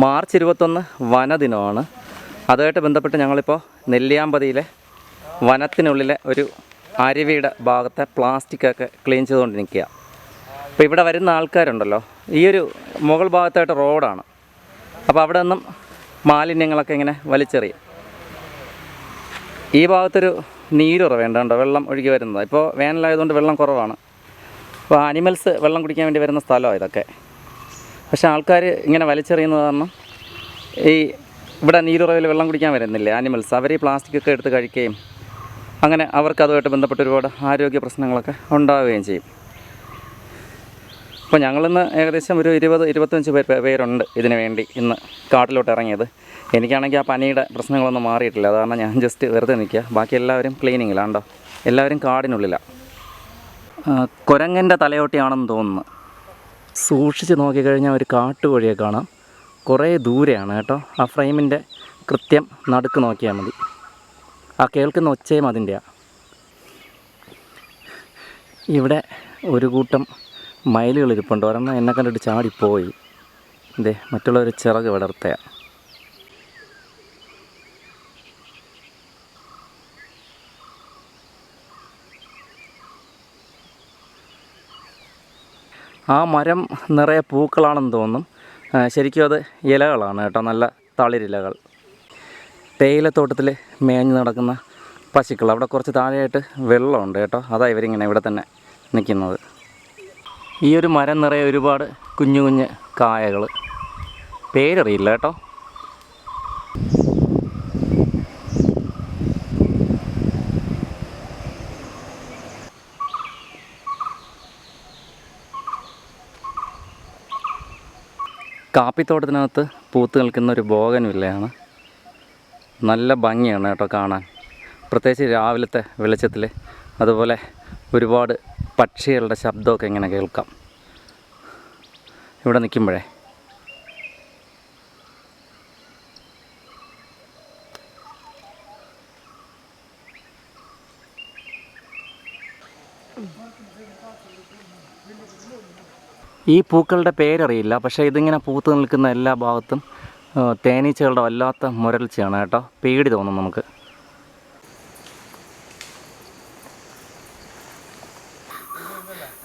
March 21 വനദിനമാണ്. അതുമായിട്ട് ബന്ധപ്പെട്ട് ഞങ്ങളിപ്പോൾ നെല്ലിയാമ്പതിയിലെ വനത്തിനുള്ളിലെ ഒരു അരുവിയുടെ ഭാഗത്തെ പ്ലാസ്റ്റിക്കൊക്കെ ക്ലീൻ ചെയ്തുകൊണ്ട് നിൽക്കുക. അപ്പോൾ ഇവിടെ വരുന്ന ആൾക്കാരുണ്ടല്ലോ, ഈ ഒരു മുകൾ ഭാഗത്തായിട്ട് റോഡാണ്. അപ്പോൾ അവിടെ നിന്നും മാലിന്യങ്ങളൊക്കെ ഇങ്ങനെ വലിച്ചെറിയും. ഈ ഭാഗത്തൊരു നീരുറ വേണ്ടോ, വെള്ളം ഒഴുകി വരുന്നത്. ഇപ്പോൾ വേനലായതുകൊണ്ട് വെള്ളം കുറവാണ്. അപ്പോൾ ആനിമൽസ് വെള്ളം കുടിക്കാൻ വേണ്ടി വരുന്ന സ്ഥലമാണ് ഇതൊക്കെ. പക്ഷേ ആൾക്കാർ ഇങ്ങനെ വലിച്ചെറിയുന്നത് കാരണം ഈ ഇവിടെ നീരുറയിൽ വെള്ളം കുടിക്കാൻ വരുന്നില്ലേ ആനിമൽസ്, അവർ ഈ പ്ലാസ്റ്റിക്കൊക്കെ എടുത്ത് കഴിക്കുകയും അങ്ങനെ അവർക്ക് അതുമായിട്ട് ബന്ധപ്പെട്ട് ഒരുപാട് ആരോഗ്യ പ്രശ്നങ്ങളൊക്കെ ഉണ്ടാവുകയും ചെയ്യും. അപ്പോൾ ഞങ്ങളിന്ന് ഏകദേശം ഒരു 20-25 പേരുണ്ട് ഇതിനു വേണ്ടി ഇന്ന് കാട്ടിലോട്ട് ഇറങ്ങിയത്. എനിക്കാണെങ്കിൽ ആ പനിയുടെ പ്രശ്നങ്ങളൊന്നും മാറിയിട്ടില്ല. അത് കാരണം ഞാൻ ജസ്റ്റ് വെറുതെ നിൽക്കുക. ബാക്കി എല്ലാവരും ക്ലീനിങ്ങിലാണ്ടോ, എല്ലാവരും കാടിനുള്ളിലാണ്. കുരങ്ങൻ്റെ തലയോട്ടിയാണെന്ന് തോന്നുന്നു. സൂക്ഷിച്ച് നോക്കിക്കഴിഞ്ഞാൽ ഒരു കാട്ടുകോഴിയെ കാണാം. കുറേ ദൂരെയാണ് കേട്ടോ. ആ ഫ്രെയിമിൻ്റെ കൃത്യം നടുക്ക് നോക്കിയാൽ മതി. ആ കേൾക്കുന്ന ഒച്ചയും അതിൻ്റെയാണ്. ഇവിടെ ഒരു കൂട്ടം മയിലുകൾ ഇരിപ്പുണ്ട്. ഒരെണ്ണം എന്നെ കണ്ടിട്ട് ചാടിപ്പോയി. ഇതേ മറ്റുള്ളവർ ചിറക് വിടർത്തയാണ്. ആ മരം നിറയെ പൂക്കളാണെന്ന് തോന്നും. ശരിക്കും അത് ഇലകളാണ് കേട്ടോ, നല്ല തളിരിലകൾ. തേയിലത്തോട്ടത്തിൽ മേഞ്ഞ് നടക്കുന്ന പശുക്കൾ. അവിടെ കുറച്ച് താഴെയായിട്ട് വെള്ളമുണ്ട് കേട്ടോ. അതാണ് ഇവരിങ്ങനെ ഇവിടെ തന്നെ നിൽക്കുന്നത്. ഈ ഒരു മരം നിറയെ ഒരുപാട് കുഞ്ഞു കുഞ്ഞ് കായകൾ. പേരറിയില്ല കേട്ടോ. കാപ്പിത്തോട്ടത്തിനകത്ത് പൂത്ത് നിൽക്കുന്ന ഒരു ബോഗൻവില്ലയാണ്. നല്ല ഭംഗിയാണ് കേട്ടോ കാണാൻ, പ്രത്യേകിച്ച് രാവിലത്തെ വെളിച്ചത്തിൽ. അതുപോലെ ഒരുപാട് പക്ഷികളുടെ ശബ്ദമൊക്കെ ഇങ്ങനെ കേൾക്കാം ഇവിടെ നിൽക്കുമ്പോഴേ. ഈ പൂക്കളുടെ പേരറിയില്ല, പക്ഷേ ഇതിങ്ങനെ പൂത്ത് നിൽക്കുന്ന എല്ലാ ഭാഗത്തും തേനീച്ചകളുടെ വല്ലാത്ത മുരൾച്ചയാണ് കേട്ടോ. പേടി തോന്നും നമുക്ക്.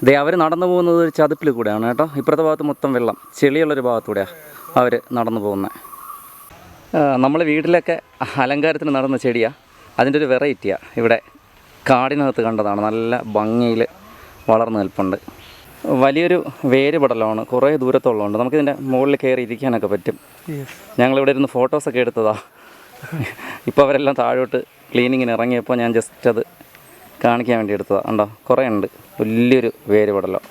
ദേ അവർ നടന്നു പോകുന്നത് ഒരു ചതുപ്പിൽ കൂടെയാണ് കേട്ടോ. ഇപ്പുറത്തെ ഭാഗത്ത് മൊത്തം വെള്ളം, ചെളിയുള്ളൊരു ഭാഗത്തൂടെയാണ് അവർ നടന്നു പോകുന്നത്. നമ്മൾ വീട്ടിലൊക്കെ അലങ്കാരത്തിന് നടന്ന ചെടിയാണ്, അതിൻ്റെ ഒരു വെറൈറ്റിയാണ്. ഇവിടെ കാടിനകത്ത് കണ്ടതാണ്. നല്ല ഭംഗിയിൽ വളർന്നു നിൽപ്പുണ്ട്. വലിയൊരു വേര് പടലമാണ്, കുറേ ദൂരത്തോളമുണ്ട്. നമുക്കിതിൻ്റെ മുകളിൽ കയറി ഇരിക്കാനൊക്കെ പറ്റും. ഞങ്ങളിവിടെ ഇരുന്ന് ഫോട്ടോസൊക്കെ എടുത്തതാണ്. ഇപ്പോൾ അവരെല്ലാം താഴോട്ട് ക്ലീനിങ്ങിന് ഇറങ്ങിയപ്പോൾ ഞാൻ ജസ്റ്റ് അത് കാണിക്കാൻ വേണ്ടി എടുത്തതാണ്. ഉണ്ടോ, കുറേ ഉണ്ട്, വലിയൊരു വേര് പടലം.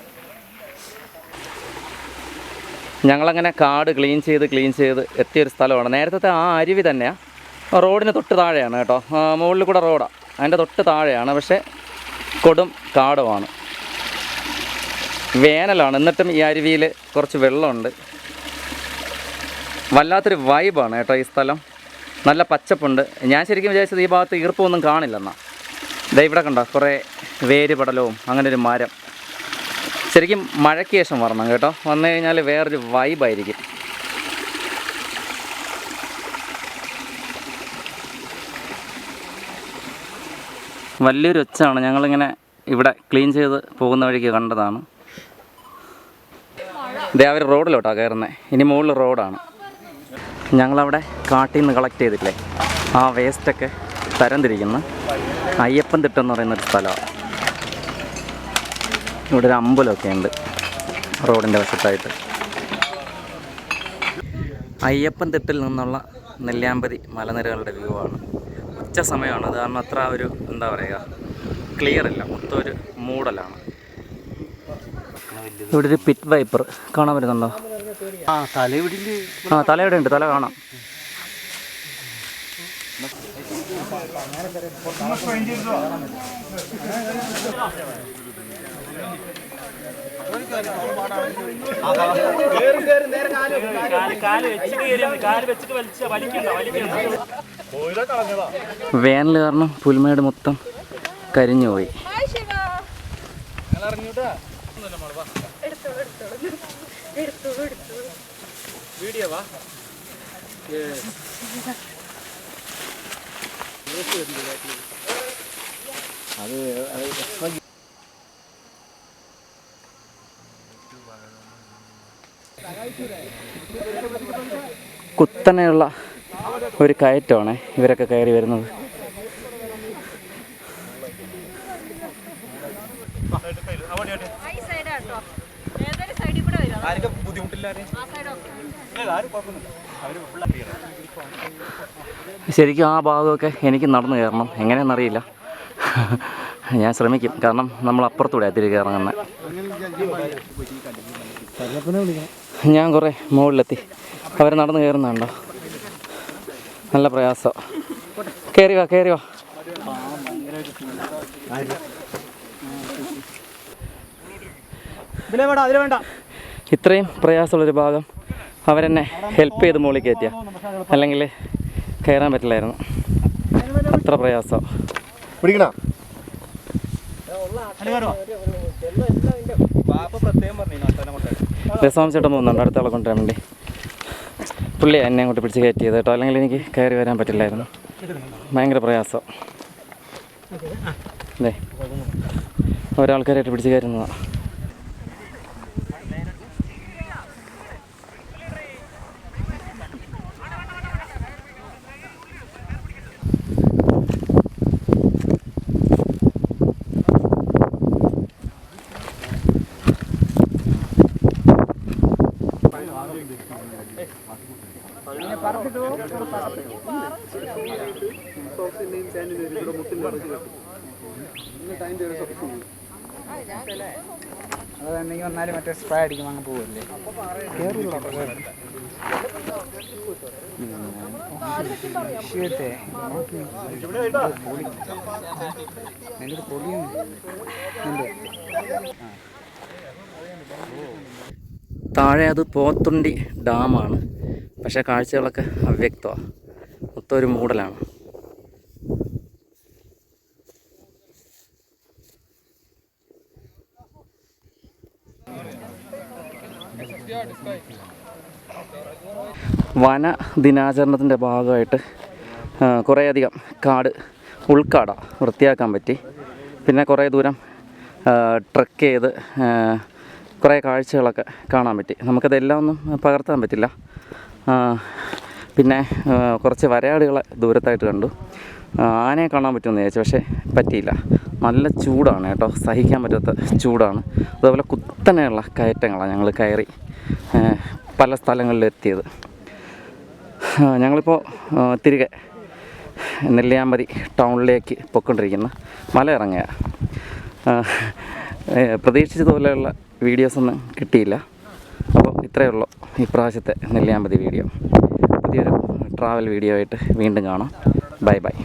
ഞങ്ങളങ്ങനെ കാട് ക്ലീൻ ചെയ്ത് എത്തിയൊരു സ്ഥലമാണ്. നേരത്തെ ആ അരുവി തന്നെയാണ്, റോഡിന് തൊട്ട് താഴെയാണ് കേട്ടോ. മുകളിൽ കൂടെ റോഡാണ്, അതിൻ്റെ തൊട്ട് താഴെയാണ്. പക്ഷേ കൊടും കാടുമാണ്. വേനലാണ്, എന്നിട്ടും ഈ അരുവിയിൽ കുറച്ച് വെള്ളമുണ്ട്. വല്ലാത്തൊരു വൈബാണ് കേട്ടോ ഈ സ്ഥലം. നല്ല പച്ചപ്പുണ്ട്. ഞാൻ ശരിക്കും വിചാരിച്ചത് ഈ ഭാഗത്ത് ഈർപ്പമൊന്നും കാണില്ലെന്നാ. ദേ ഇവിടെ കണ്ടോ, കുറേ വേര് പടലവും അങ്ങനെ ഒരു മരം. ശരിക്കും മഴയ്ക്ക് ശേഷം വരണം കേട്ടോ, വന്നു കഴിഞ്ഞാൽ വേറൊരു വൈബായിരിക്കും. വലിയൊരു ഒച്ചാണ്. ഞങ്ങളിങ്ങനെ ഇവിടെ ക്ലീൻ ചെയ്ത് പോകുന്ന വഴിക്ക് കണ്ടതാണ്. ഇതേ അവർ റോഡിലോട്ടാണ് കയറുന്നത്. ഇനി മുകളിൽ റോഡാണ്. ഞങ്ങളവിടെ കാട്ടിൽ നിന്ന് കളക്ട് ചെയ്തിട്ടില്ലേ, ആ വേസ്റ്റൊക്കെ തരംതിരിക്കുന്ന അയ്യപ്പൻ തിട്ടെന്ന് പറയുന്നൊരു സ്ഥലമാണ്. ഇവിടെ ഒരു അമ്പലമൊക്കെ ഉണ്ട് റോഡിൻ്റെ വശത്തായിട്ട്. അയ്യപ്പൻ തിട്ടിൽ നിന്നുള്ള നെല്ലിയാമ്പതി മലനിരകളുടെ വ്യൂ ആണ്. ഉച്ച സമയമാണ്, അത് കാരണം അത്ര ഒരു എന്താ പറയുക, ക്ലിയർ ഇല്ല, മൊത്തം ഒരു മൂടലാണ്. ഇവിടെ ഒരു പിറ്റ് വൈപ്പർ കാണാൻ പറ്റുന്നുണ്ടോ? തലയുടെ ഉണ്ട്, തല കാണാം. വേനൽ കാരണം പുൽമേട് മൊത്തം കരിഞ്ഞുപോയി. വീഡിയോവാ കുത്തനെയുള്ള ഒരു കയറ്റമാണ് ഇവരൊക്കെ കയറി വരുന്നത്. ശരിക്കും ആ ഭാഗമൊക്കെ എനിക്ക് നടന്നു കയറണം, എങ്ങനെയെന്നറിയില്ല. ഞാൻ ശ്രമിക്കും, കാരണം നമ്മൾ അപ്പുറത്തൂടെ തിരികെ ഇറങ്ങുന്നത്. ഞാൻ കുറേ മുകളിലെത്തി, അവർ നടന്നു കയറുന്നുണ്ടോ? നല്ല പ്രയാസം. കയറി വാ. ഇത്രയും പ്രയാസമുള്ളൊരു ഭാഗം അവരെന്നെ ഹെൽപ്പ് ചെയ്ത് മുകളിൽ കയറ്റിയ, അല്ലെങ്കിൽ കയറാൻ പറ്റില്ലായിരുന്നു. അത്ര പ്രയാസം. രസവാംശേട്ടൻ പോകുന്നുണ്ട് അടുത്ത ആളെ കൊണ്ടുവരാൻ വേണ്ടി. പുള്ളി എന്നെ അങ്ങോട്ട് പിടിച്ച് കയറ്റിയത് കേട്ടോ, അല്ലെങ്കിൽ എനിക്ക് കയറി വരാൻ പറ്റില്ലായിരുന്നു. ഭയങ്കര പ്രയാസം. അതെ, ഒരാൾക്കാരായിട്ട് പിടിച്ച് കയറുന്നതാണ്. അതെന്തെങ്കിലും വന്നാലും മറ്റേ സ്പ്രേ അടിക്കും, അങ്ങ് പോവല്ലേ. താഴെ അത് പോത്തുണ്ടി ഡാമാണ്, പക്ഷേ കാഴ്ചകളൊക്കെ അവ്യക്തമാണ്. മൊത്തം ഒരു മൂടലാണ്. വന ദിനാചരണത്തിൻ്റെ ഭാഗമായിട്ട് കുറേയധികം ഉൾക്കാട് വൃത്തിയാക്കാൻ പറ്റി. പിന്നെ കുറേ ദൂരം ട്രെക്ക് ചെയ്ത് കുറേ കാഴ്ചകളൊക്കെ കാണാൻ പറ്റി. നമുക്കതെല്ലാം ഒന്നും പകർത്താൻ പറ്റില്ല. പിന്നെ കുറച്ച് വരയാടുകളെ ദൂരത്തായിട്ട് കണ്ടു. ആനയെ കാണാൻ പറ്റുമെന്ന് വിചാരിച്ചു, പക്ഷേ പറ്റിയില്ല. നല്ല ചൂടാണ് കേട്ടോ, സഹിക്കാൻ പറ്റാത്ത ചൂടാണ്. അതുപോലെ കുത്തനെയുള്ള കയറ്റങ്ങളാണ് ഞങ്ങൾ കയറി പല സ്ഥലങ്ങളിലെത്തിയത്. ഞങ്ങളിപ്പോൾ തിരികെ നെല്ലിയാമ്പതി ടൗണിലേക്ക് പൊയ്ക്കൊണ്ടിരിക്കുന്ന മല ഇറങ്ങുക. പ്രതീക്ഷിച്ചതുപോലെയുള്ള വീഡിയോസൊന്നും കിട്ടിയില്ല. അപ്പോൾ ഇത്രയേ ഉള്ളൂ ഈ പ്രാവശ്യത്തെ നെല്ലിയാമ്പതി വീഡിയോ. പുതിയൊരു ട്രാവൽ വീഡിയോ ആയിട്ട് വീണ്ടും കാണാം. ബൈ.